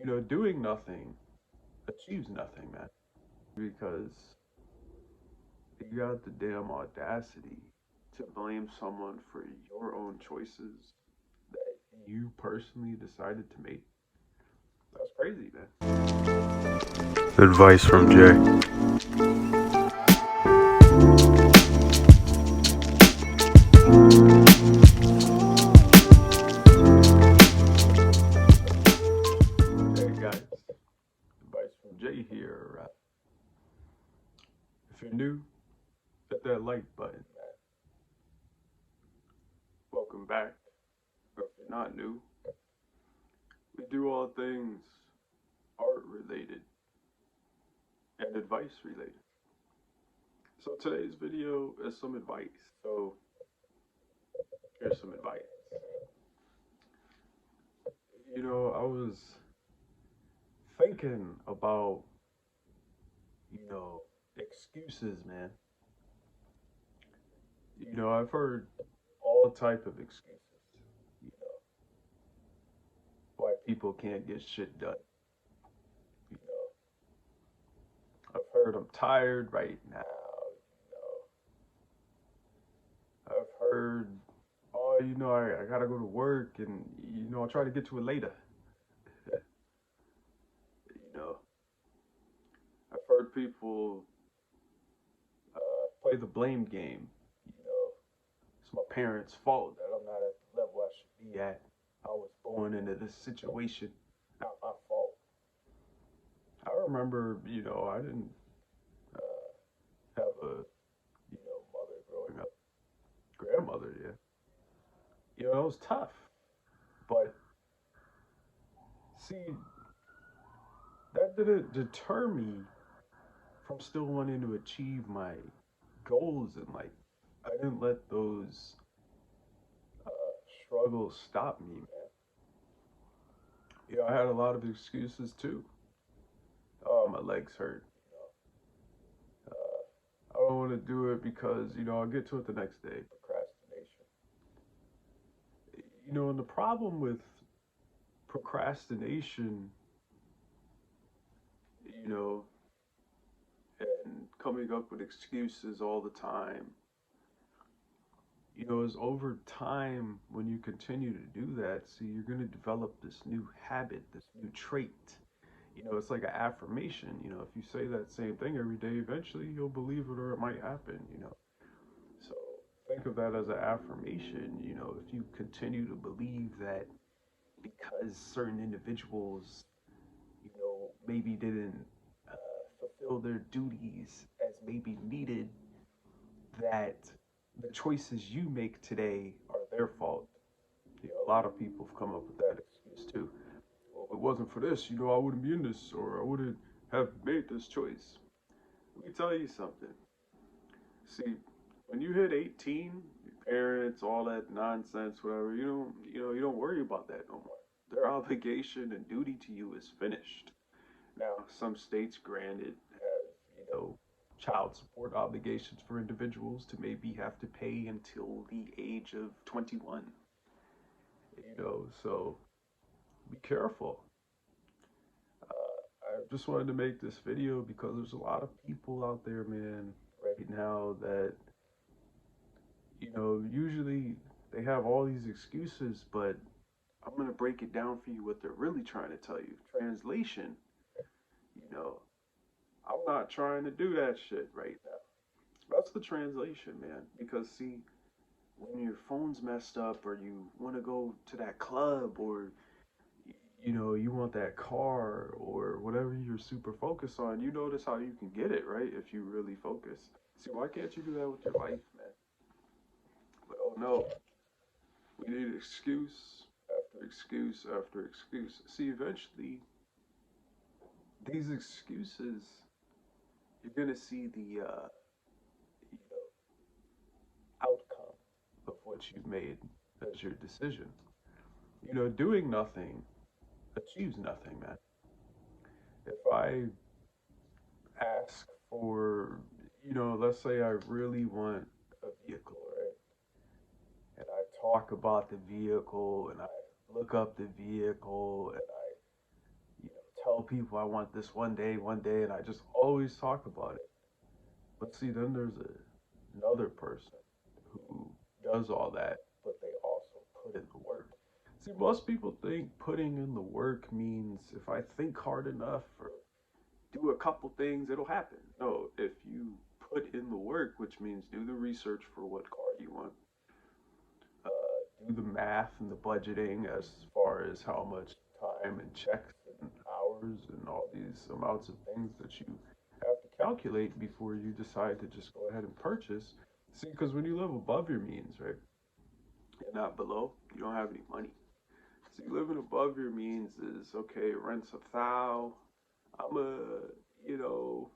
Doing nothing achieves nothing, man, because you got the damn audacity to blame someone for your own choices that you personally decided to make. That's crazy, man. Advice from Jay. Hey guys, advice from Jay here. If you're new, hit that like button, man. Welcome back. Or if you're not new, we do all things art related and advice related. So today's video is some advice. So here's some advice. I was thinking about, excuses, man. I've heard all type of excuses. You know, why people can't get shit done. You know, I've heard I'm tired right now. I've heard, oh, I gotta go to work, and I'll try to get to it later. you know, I've heard people play the blame game. It's my parents' fault that I'm not at the level I should be at. I was born into this situation, not my fault. I remember, I didn't have a, mother growing up, grandmother, yeah. It was tough, but see, that didn't deter me from still wanting to achieve my goals in life. I didn't let those uh, struggles stop me, man. I had a lot of excuses too. Oh, my legs hurt. I don't want to do it because, I'll get to it the next day. Procrastination. And the problem with procrastination, you know, and coming up with excuses all the time, is over time when you continue to do that, see, you're going to develop this new habit, this new trait. It's like an affirmation. If you say that same thing every day, eventually you'll believe it or it might happen. So think of that as an affirmation. If you continue to believe that because certain individuals, maybe didn't fulfill their duties as maybe needed, that the choices you make today are their fault. A lot of people have come up with that excuse too. Well, if it wasn't for this, I wouldn't be in this, or I wouldn't have made this choice. Let me tell you something. See, when you hit 18, your parents, all that nonsense, whatever, you don't worry about that no more. Their obligation and duty to you is finished. Now, some states, granted, have, child support obligations for individuals to maybe have to pay until the age of 21. So be careful. I just wanted to make this video because there's a lot of people out there, man, right now that, usually they have all these excuses, but I'm going to break it down for you what they're really trying to tell you. Translation, you know, I'm not trying to do that shit right now. That's the translation, man. Because, see, when your phone's messed up or you want to go to that club or, you want that car or whatever you're super focused on, you notice how you can get it, right? If you really focus. See, why can't you do that with your life, man? But oh no, we need excuse after excuse after excuse. See, eventually, these excuses, you're gonna see the outcome of what you've made as your decision. Doing nothing achieves nothing, man. If I ask for, let's say I really want a vehicle, right? And I talk about the vehicle and I look up the vehicle and I, people I want this one day, and I just always talk about it. But see, then there's another person who does all that, but they also put in the work. See, most people think putting in the work means if I think hard enough or do a couple things, it'll happen. No, if you put in the work, which means do the research for what car you want, do the math and the budgeting as far as how much time and checks and hours and all these amounts of things that you have to calculate before you decide to just go ahead and purchase. See, because when you live above your means, right, and not below, you don't have any money. See, living above your means is okay, rent's $1,000. I'm a, you know,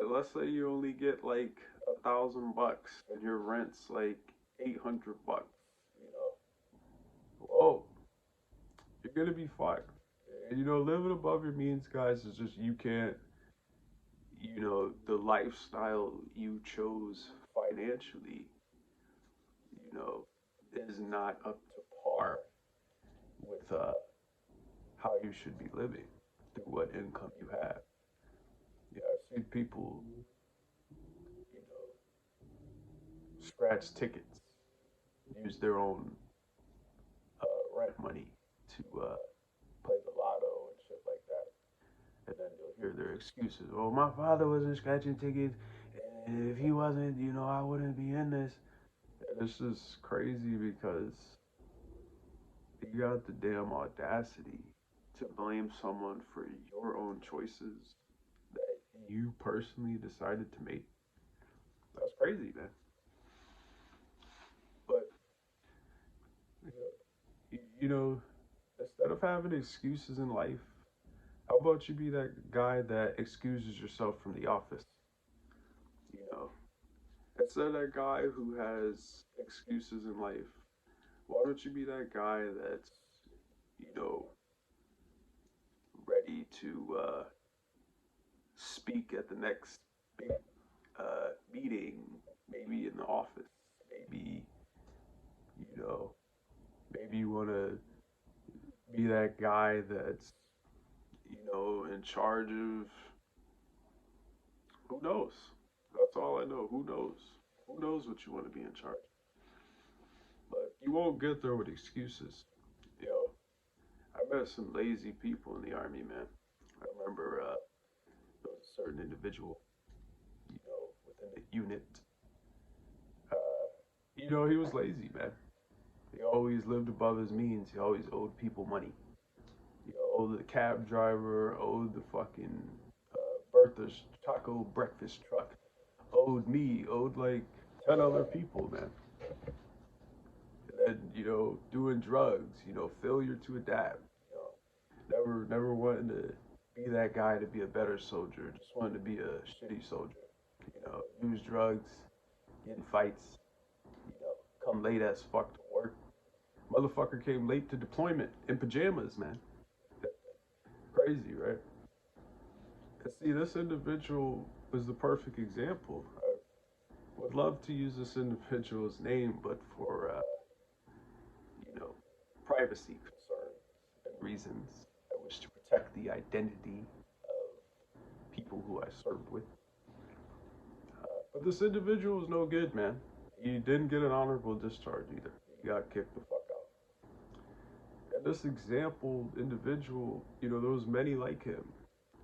let's say you only get like $1,000 and your rent's like $800. You know, whoa, you're gonna be fucked. And living above your means, guys, is just you can't. The lifestyle you chose financially, you know, is not up to par with how you should be living through what income you have. Yeah, I've seen people, scratch tickets, use their own rent money to play the lotto and shit like that. And then you'll hear their excuses. Oh, my father wasn't scratching tickets, and if he wasn't, I wouldn't be in this. And it's just crazy because you got the damn audacity to blame someone for your own choices that you personally decided to make. That's crazy, man. But you know, instead of having excuses in life, how about you be that guy that excuses yourself from the office? You know, instead of that guy who has excuses in life, why don't you be that guy that's, you know, ready to speak at the next big meeting, maybe in the office, maybe, you know, maybe you want to be that guy that's, in charge of, who knows? That's all I know. Who knows? Who knows what you want to be in charge? But you won't get there with excuses. You know, I met some lazy people in the army, man. I remember there was a certain individual, within the unit. He was lazy, man. He always lived above his means. He always owed people money. Owed the cab driver, owed the fucking Bertha's taco breakfast truck, owed me, owed like 10 other people, man. And then, doing drugs, failure to adapt, never wanting to be that guy to be a better soldier, just wanted to be a shitty soldier. Use drugs, get in fights, come late as fuck to work. Motherfucker came late to deployment in pajamas, man. Crazy, right? And see, this individual was the perfect example. I would love to use this individual's name, but for, you know, privacy concerns and reasons, I wish to protect the identity of people who I served with. But this individual was no good, man. He didn't get an honorable discharge either. He got kicked the fuck out. And this example individual, there was many like him,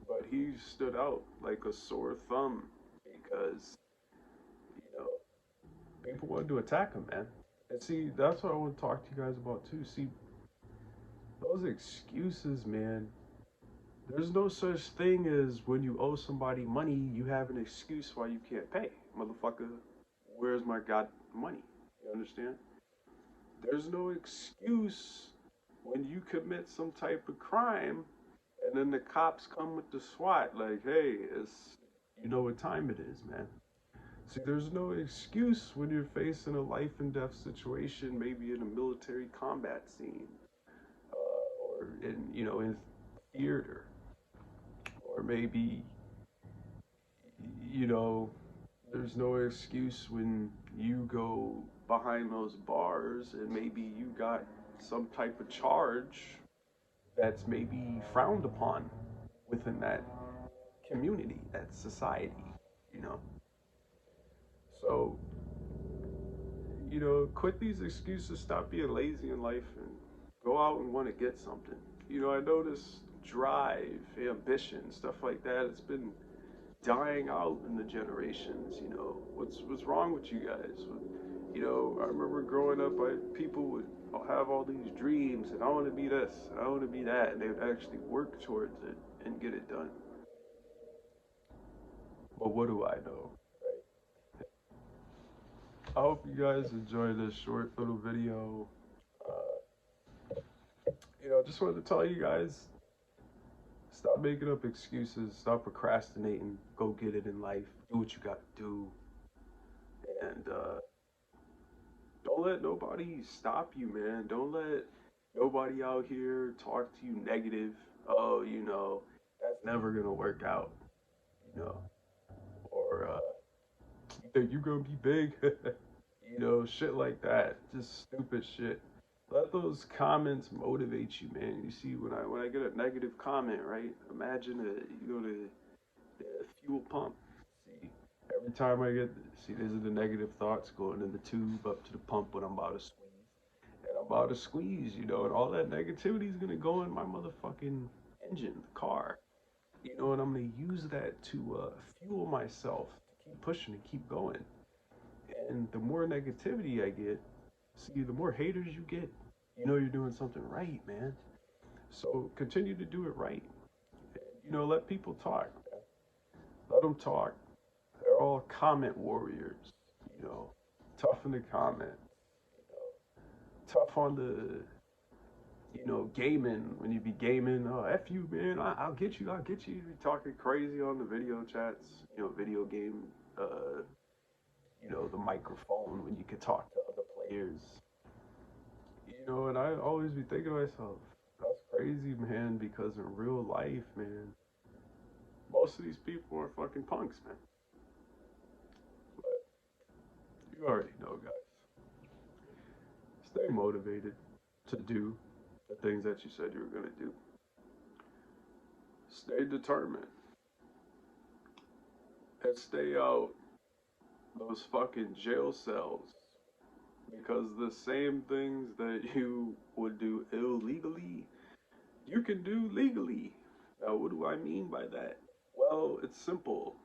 but he stood out like a sore thumb because, you know, people wanted to attack him, man. And see, that's what I want to talk to you guys about too. See, those excuses, man. There's no such thing as when you owe somebody money, you have an excuse why you can't pay. Motherfucker, where's my god money? You understand? There's no excuse when you commit some type of crime and then the cops come with the SWAT, like, hey, it's, you know what time it is, man. See, there's no excuse when you're facing a life and death situation, maybe in a military combat scene, or in theater, or maybe, you know, there's no excuse when you go behind those bars and maybe you got some type of charge that's maybe frowned upon within that community, that society, you know. So, quit these excuses, stop being lazy in life, and go out and want to get something. I notice drive, ambition, stuff like that. It's been dying out in the generations. What's wrong with you guys? I remember growing up, people would have all these dreams, and I want to be this, and I want to be that, and they would actually work towards it and get it done. But what do I know? I hope you guys enjoy this short little video. Just wanted to tell you guys, stop making up excuses, stop procrastinating, go get it in life, do what you got to do, and don't let nobody stop you, man. Don't let nobody out here talk to you negative. Oh, that's never gonna work out, or you think you're gonna be big, shit like that. Just stupid shit. Let those comments motivate you, man. You see, when I get a negative comment, right? Imagine you go to the fuel pump. See, every time I get, see, these are the negative thoughts going in the tube up to the pump when I'm about to squeeze. And I'm about to squeeze, and all that negativity is gonna go in my motherfucking engine, the car. And I'm gonna use that to fuel myself to keep pushing and keep going. And the more negativity I get, see, the more haters you get, you're doing something right, man. So continue to do it right. Let people talk. Let them talk. They're all comment warriors. You know, tough in the comments. Tough on the, gaming. When you be gaming, oh, F you, man. I'll get you. I'll get you. You be talking crazy on the video chats. Video game, uh, the microphone when you could talk to other players. And I always be thinking to myself, that's crazy, man, because in real life, man, most of these people are fucking punks, man. But you already know, guys. Stay motivated to do the things that you said you were going to do. Stay determined and stay out those fucking jail cells because the same things that you would do illegally, you can do legally. Now, what do I mean by that? Well, it's simple.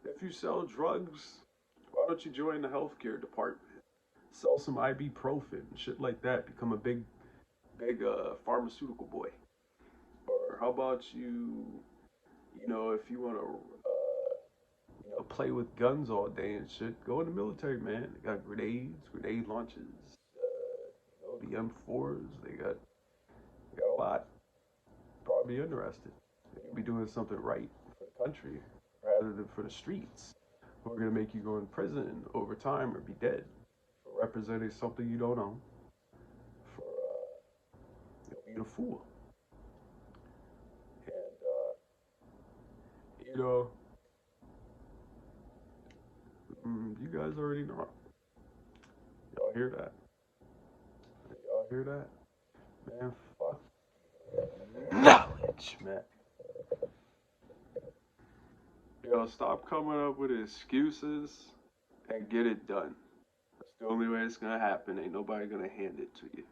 If you sell drugs, why don't you join the healthcare department? Sell some ibuprofen, shit like that. Become a big pharmaceutical boy. Or how about if you want to, play with guns all day and shit, go in the military, man. They got grenades, grenade launchers, the M4s. They got a lot. Probably interested. You'll be doing something right for the country rather than for the streets. We're gonna make you go in prison over time or be dead for representing something you don't own, for being a fool. And you guys already know. Y'all hear that? Y'all hear that? Man, fuck knowledge, man. Stop coming up with excuses and get it done. That's the only way it's gonna happen. Ain't nobody gonna hand it to you.